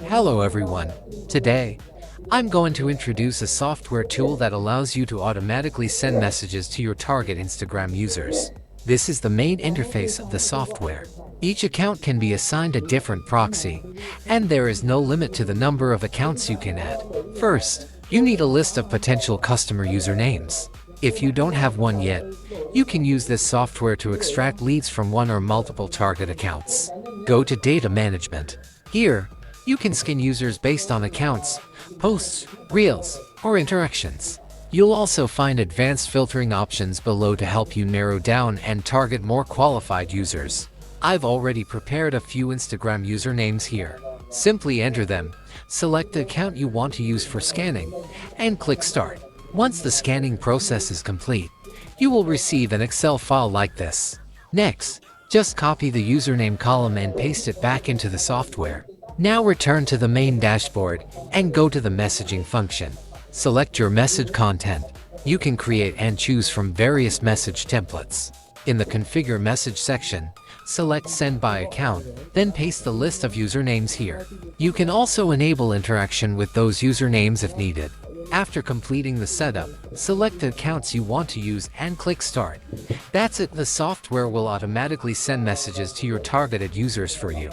Hello everyone. Today, I'm going to introduce a software tool that allows you to automatically send messages to your target Instagram users. This is the main interface of the software. Each account can be assigned a different proxy, and there is no limit to the number of accounts you can add. First, you need a list of potential customer usernames. If you don't have one yet, you can use this software to extract leads from one or multiple target accounts. Go to Data Management. Here, you can scan users based on accounts, posts, reels, or interactions. You'll also find advanced filtering options below to help you narrow down and target more qualified users. I've already prepared a few Instagram usernames here. Simply enter them, select the account you want to use for scanning, and click Start. Once the scanning process is complete, you will receive an Excel file like this. Next, just copy the username column and paste it back into the software. Now return to the main dashboard and go to the messaging function. Select your message content. You can create and choose from various message templates. In the Configure Message section, select Send by Account, then paste the list of usernames here. You can also enable interaction with those usernames if needed. After completing the setup, select the accounts you want to use and click Start. That's it, the software will automatically send messages to your targeted users for you.